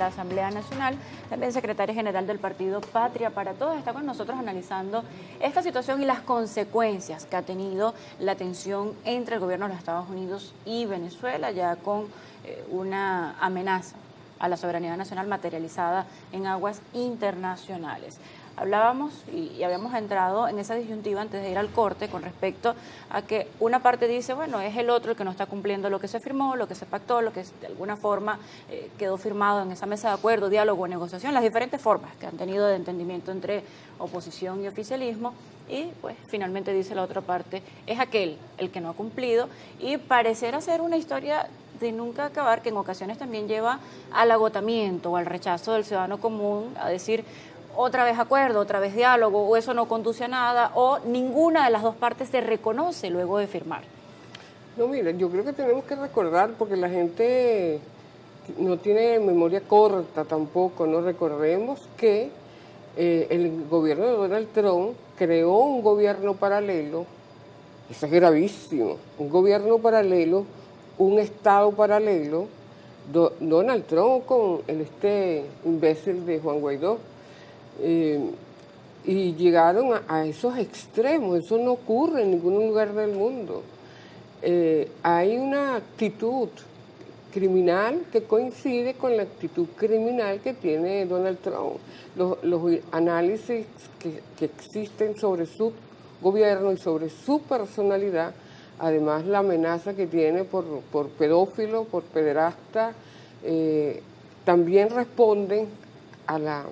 la Asamblea Nacional, también secretaria general del partido Patria para Todos, está con nosotros analizando esta situación y las consecuencias que ha tenido la tensión entre el gobierno de los Estados Unidos y Venezuela, ya con una amenaza a la soberanía nacional materializada en aguas internacionales. Hablábamos y habíamos entrado en esa disyuntiva antes de ir al corte con respecto a que una parte dice, bueno, es el otro el que no está cumpliendo lo que se firmó, lo que se pactó, lo que de alguna forma quedó firmado en esa mesa de acuerdo, diálogo o negociación, las diferentes formas que han tenido de entendimiento entre oposición y oficialismo. Y pues finalmente dice la otra parte, es aquel el que no ha cumplido, y parecerá ser una historia de nunca acabar, que en ocasiones también lleva al agotamiento o al rechazo del ciudadano común, a decir otra vez acuerdo, otra vez diálogo, o eso no conduce a nada, o ninguna de las dos partes se reconoce luego de firmar. No, mira, yo creo que tenemos que recordar, porque la gente no tiene memoria corta tampoco, no recordemos que el gobierno de Donald Trump creó un gobierno paralelo, eso es gravísimo, un gobierno paralelo, un estado paralelo, Donald Trump con este imbécil de Juan Guaidó, y llegaron a esos extremos, eso no ocurre en ningún lugar del mundo. Hay una actitud criminal que coincide con la actitud criminal que tiene Donald Trump. Los análisis que existen sobre su gobierno y sobre su personalidad, además la amenaza que tiene por pedófilo, por pederasta, también responden a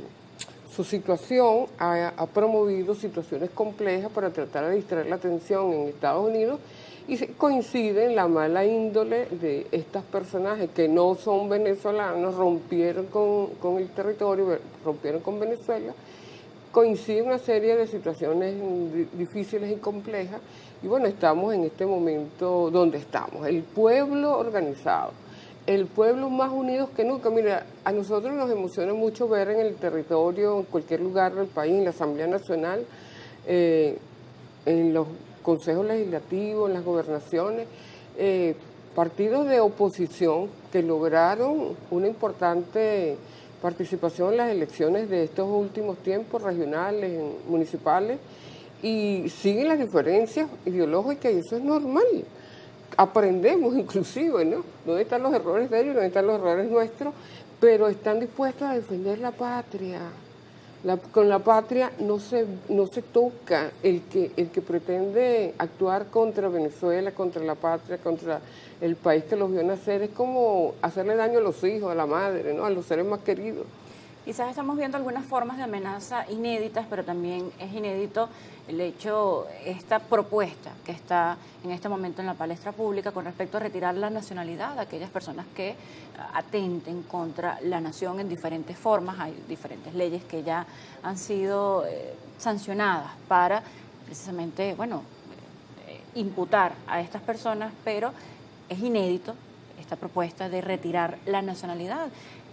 su situación. Ha promovido situaciones complejas para tratar de distraer la atención en Estados Unidos, y coincide en la mala índole de estos personajes que no son venezolanos, rompieron con el territorio, rompieron con Venezuela. Coincide una serie de situaciones difíciles y complejas, y bueno, estamos en este momento donde estamos, el pueblo organizado, el pueblo más unidos que nunca. Mira, a nosotros nos emociona mucho ver en el territorio, en cualquier lugar del país, en la Asamblea Nacional, en los consejos legislativos, en las gobernaciones, partidos de oposición que lograron una importante participación en las elecciones de estos últimos tiempos, regionales, municipales, y siguen las diferencias ideológicas, y eso es normal. Aprendemos inclusive, ¿no? ¿Dónde están los errores de ellos, dónde están los errores nuestros? Pero están dispuestos a defender la patria. Con la patria no se toca. El que pretende actuar contra Venezuela, contra la patria, contra el país que los vio nacer, es como hacerle daño a los hijos, a la madre, ¿no? A los seres más queridos. Quizás estamos viendo algunas formas de amenaza inéditas, pero también es inédito el hecho, esta propuesta que está en este momento en la palestra pública con respecto a retirar la nacionalidad de aquellas personas que atenten contra la nación en diferentes formas. Hay diferentes leyes que ya han sido sancionadas para precisamente, bueno, imputar a estas personas, pero es inédito esta propuesta de retirar la nacionalidad.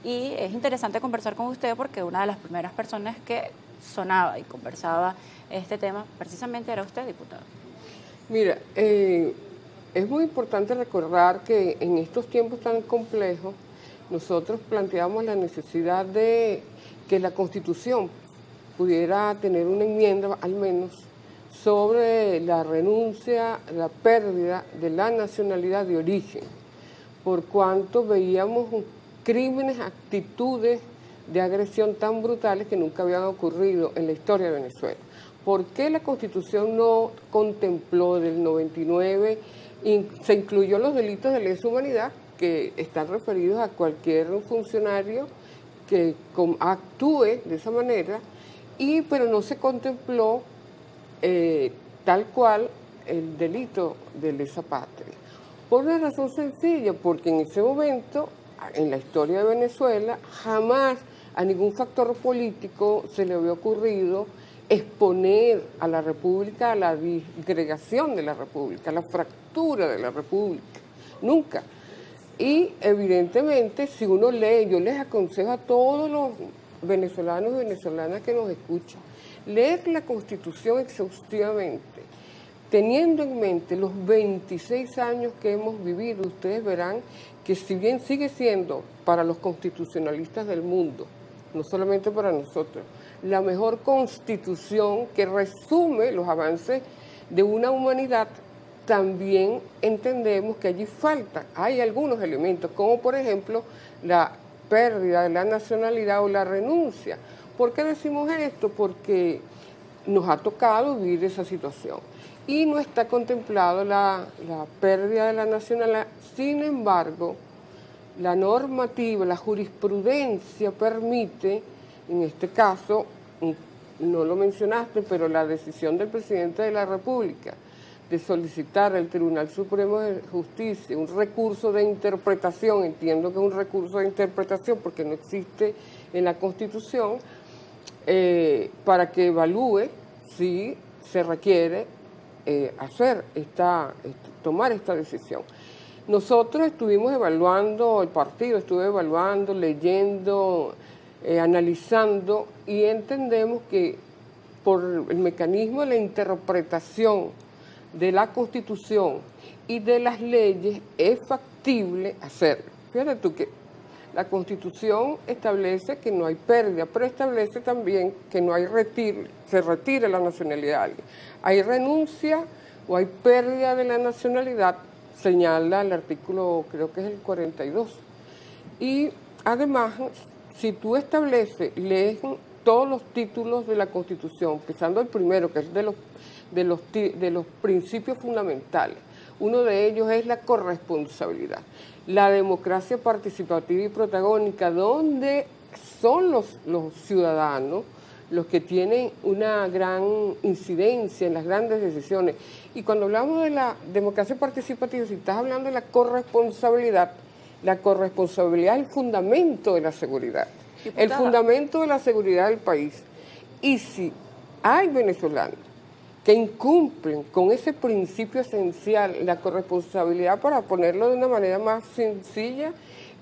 Y es interesante conversar con usted porque una de las primeras personas que sonaba y conversaba este tema precisamente era usted, diputado. Mira, es muy importante recordar que en estos tiempos tan complejos nosotros planteamos la necesidad de que la Constitución pudiera tener una enmienda al menos sobre la renuncia, la pérdida de la nacionalidad de origen, por cuanto veíamos crímenes, actitudes de agresión tan brutales que nunca habían ocurrido en la historia de Venezuela. ¿Por qué la Constitución no contempló del 99 y se incluyó los delitos de lesa humanidad, que están referidos a cualquier funcionario que actúe de esa manera, pero no se contempló tal cual el delito de lesa patria? Por una razón sencilla, porque en ese momento, en la historia de Venezuela, jamás a ningún factor político se le había ocurrido exponer a la República a la disgregación de la República, a la fractura de la República. Nunca. Y evidentemente, si uno lee, yo les aconsejo a todos los venezolanos y venezolanas que nos escuchan, leer la Constitución exhaustivamente, teniendo en mente los 26 años que hemos vivido. Ustedes verán que si bien sigue siendo para los constitucionalistas del mundo, no solamente para nosotros, la mejor constitución que resume los avances de una humanidad, también entendemos que allí hay algunos elementos, como por ejemplo la pérdida de la nacionalidad o la renuncia. ¿Por qué decimos esto? Porque nos ha tocado vivir esa situación y no está contemplado la pérdida de la nacionalidad. Sin embargo, la normativa, la jurisprudencia permite, en este caso, no lo mencionaste, pero la decisión del presidente de la República de solicitar al Tribunal Supremo de Justicia un recurso de interpretación, entiendo que es un recurso de interpretación porque no existe en la Constitución, para que evalúe si se requiere tomar esta decisión. Nosotros estuvimos evaluando, el partido estuvo evaluando, leyendo, analizando, y entendemos que por el mecanismo de la interpretación de la Constitución y de las leyes es factible hacerlo. Fíjate tú que la Constitución establece que no hay pérdida, pero establece también que no hay se retire la nacionalidad de alguien. Hay renuncia o hay pérdida de la nacionalidad, señala el artículo, creo que es el 42. Y además, si tú lees todos los títulos de la Constitución, empezando el primero, que es de los principios fundamentales, uno de ellos es la corresponsabilidad, la democracia participativa y protagónica, donde son los ciudadanos los que tienen una gran incidencia en las grandes decisiones. Y cuando hablamos de la democracia participativa, si estás hablando de la corresponsabilidad es el fundamento de la seguridad, diputada, el fundamento de la seguridad del país. Y si hay venezolanos que incumplen con ese principio esencial, la corresponsabilidad, para ponerlo de una manera más sencilla,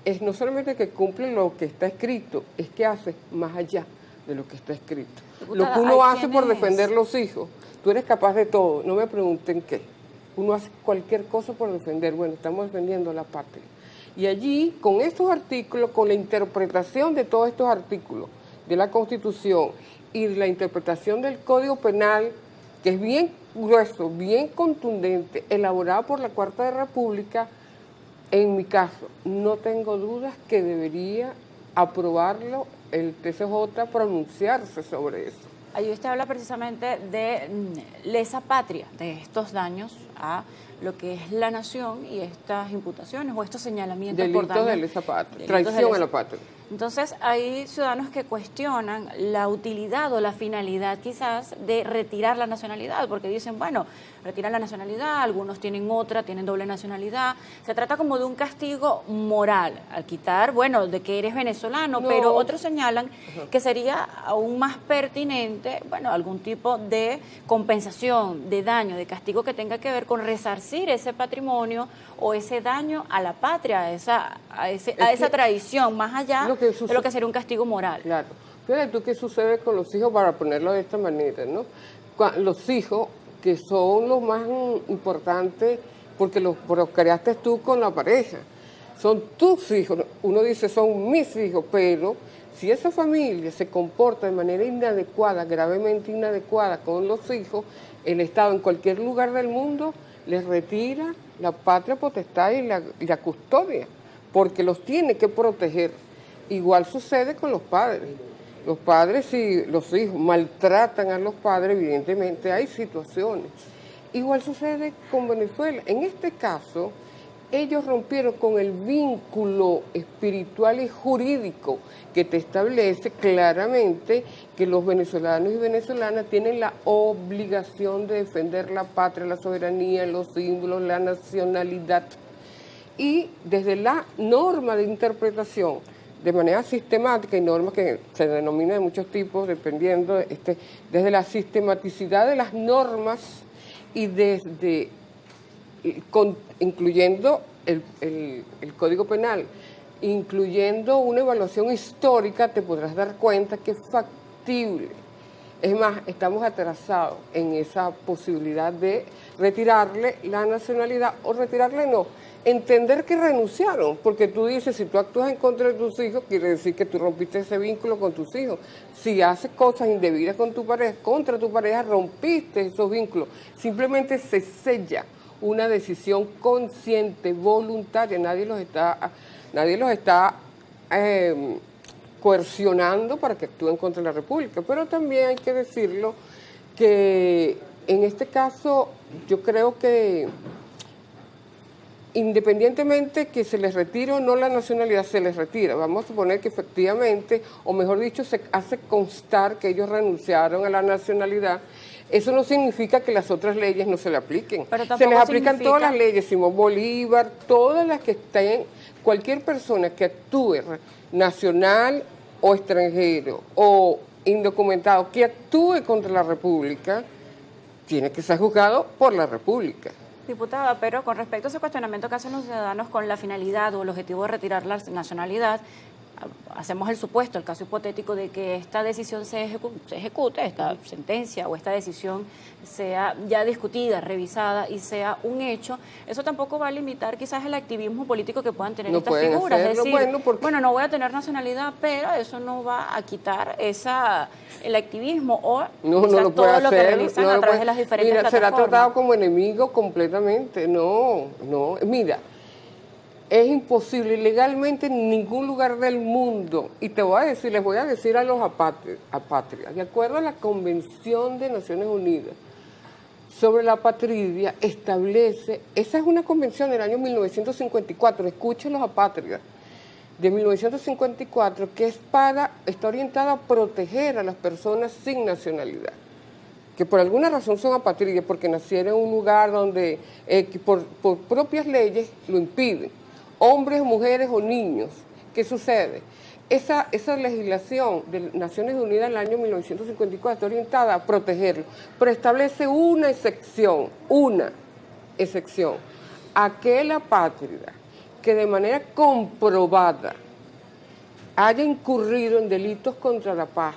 es no solamente que cumplen lo que está escrito, es que hace más allá de lo que está escrito. Diputada, lo que uno hace por defender los hijos, tú eres capaz de todo, no me pregunten qué. Uno hace cualquier cosa por defender, bueno, estamos defendiendo la patria. Y allí, con estos artículos, con la interpretación de todos estos artículos de la Constitución y la interpretación del Código Penal, que es bien grueso, bien contundente, elaborado por la Cuarta República, en mi caso, no tengo dudas que debería aprobarlo el TCJ, pronunciarse sobre eso. Ahí usted habla precisamente de lesa patria, de estos daños a lo que es la nación y estas imputaciones o estos señalamientos por daño. Delitos de lesa patria, traición a la patria. Entonces, hay ciudadanos que cuestionan la utilidad o la finalidad quizás de retirar la nacionalidad, porque dicen, bueno, retiran la nacionalidad, algunos tienen otra, tienen doble nacionalidad. Se trata como de un castigo moral al quitar, bueno, de que eres venezolano, no, pero otros señalan que sería aún más pertinente, bueno, algún tipo de compensación, de daño, de castigo que tenga que ver con resarcir ese patrimonio o ese daño a la patria, a esa tradición, más allá de lo que sería un castigo moral. Claro. Fíjate tú qué sucede con los hijos, para ponerlo de esta manera, ¿no? Los hijos, que son los más importantes, porque los procreaste tú con la pareja, son tus hijos. Uno dice, son mis hijos, pero si esa familia se comporta de manera inadecuada, gravemente inadecuada con los hijos, el Estado en cualquier lugar del mundo les retira la patria potestad y la custodia, porque los tiene que proteger. Igual sucede con los padres. Los padres, si los hijos maltratan a los padres, evidentemente hay situaciones. Igual sucede con Venezuela. En este caso, ellos rompieron con el vínculo espiritual y jurídico que te establece claramente que los venezolanos y venezolanas tienen la obligación de defender la patria, la soberanía, los símbolos, la nacionalidad. Y desde la norma de interpretación, de manera sistemática, y normas que se denominan de muchos tipos, dependiendo, desde la sistematicidad de las normas y incluyendo el Código Penal, incluyendo una evaluación histórica, te podrás dar cuenta que es factible. Es más, estamos atrasados en esa posibilidad de retirarle la nacionalidad, o retirarle no, entender que renunciaron, porque tú dices, si tú actúas en contra de tus hijos, quiere decir que tú rompiste ese vínculo con tus hijos. Si haces cosas indebidas con tu pareja, contra tu pareja, rompiste esos vínculos. Simplemente se sella una decisión consciente, voluntaria. Nadie los está coercionando para que actúen contra la República. Pero también hay que decirlo que en este caso yo creo que independientemente que se les retire o no la nacionalidad, se les retira. Vamos a suponer que efectivamente, o mejor dicho, se hace constar que ellos renunciaron a la nacionalidad. Eso no significa que las otras leyes no se le apliquen. Se les aplican todas las leyes, Simón Bolívar, todas las que estén, cualquier persona que actúe nacional o extranjero o indocumentado, que actúe contra la República, tiene que ser juzgado por la República. Diputada, pero con respecto a ese cuestionamiento que hacen los ciudadanos con la finalidad o el objetivo de retirar la nacionalidad, hacemos el supuesto, el caso hipotético de que esta decisión se ejecute, esta sentencia o esta decisión sea ya discutida, revisada y sea un hecho, eso tampoco va a limitar quizás el activismo político que puedan tener estas figuras. Es decir, bueno, no voy a tener nacionalidad, pero eso no va a quitar el activismo o todo lo que realizan a través de las diferentes plataformas. Será tratado como enemigo completamente. No, mira. Es imposible, legalmente en ningún lugar del mundo, y les voy a decir a los apátridas, de acuerdo a la Convención de Naciones Unidas sobre la apatridia, establece, esa es una convención del año 1954, escuchen los apátridas, de 1954, que está orientada a proteger a las personas sin nacionalidad, que por alguna razón son apátridas, porque nacieron en un lugar donde por propias leyes lo impiden. Hombres, mujeres o niños. ¿Qué sucede? Esa legislación de Naciones Unidas del año 1954 está orientada a protegerlo, pero establece una excepción. Aquel apátrida que de manera comprobada haya incurrido en delitos contra la paz,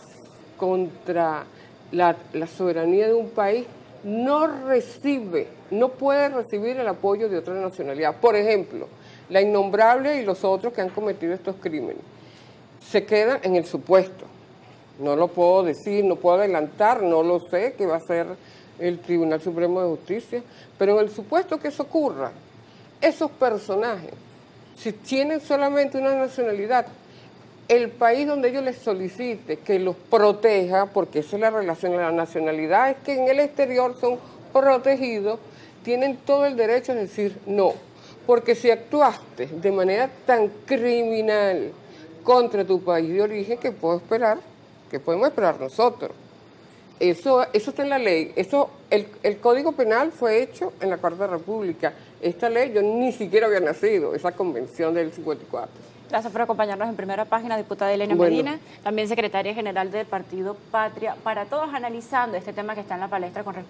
contra la soberanía de un país, no puede recibir el apoyo de otra nacionalidad. Por ejemplo, la innombrable y los otros que han cometido estos crímenes se quedan en el supuesto. No lo puedo decir, no puedo adelantar, no lo sé, qué va a hacer el Tribunal Supremo de Justicia, pero en el supuesto que eso ocurra, esos personajes, si tienen solamente una nacionalidad, el país donde ellos les solicite que los proteja, porque esa es la relación de la nacionalidad, es que en el exterior son protegidos, tienen todo el derecho a decir no. Porque si actuaste de manera tan criminal contra tu país de origen, ¿qué podemos esperar nosotros? Eso está en la ley. El Código Penal fue hecho en la Cuarta República. Esta ley, yo ni siquiera había nacido, esa convención del 54. Gracias por acompañarnos en Primera Página, diputada Elena Medina, también secretaria general del partido Patria para Todos, analizando este tema que está en la palestra con respecto